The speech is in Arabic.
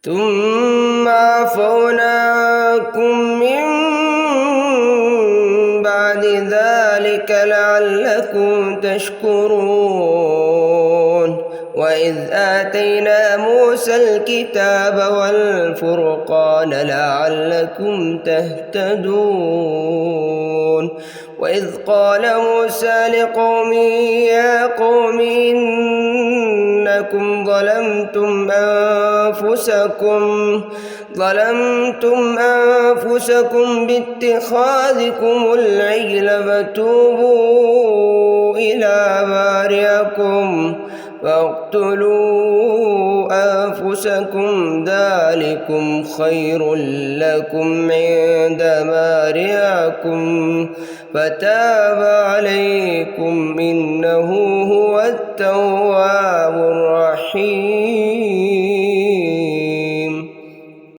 ثم عفونا عنكم من بعد ذلك لعلكم تشكرون. وإذ آتينا موسى الكتاب والفرقان لعلكم تهتدون. وإذ قال موسى لقومه يا قوم إنكم ظلمتم أنفسكم باتخاذكم العجل فتوبوا إلى بارئكم فاقتلوا أنفسكم ذلكم خير لكم عند بارئكم فتاب عليكم إنه هو التواب الرحيم.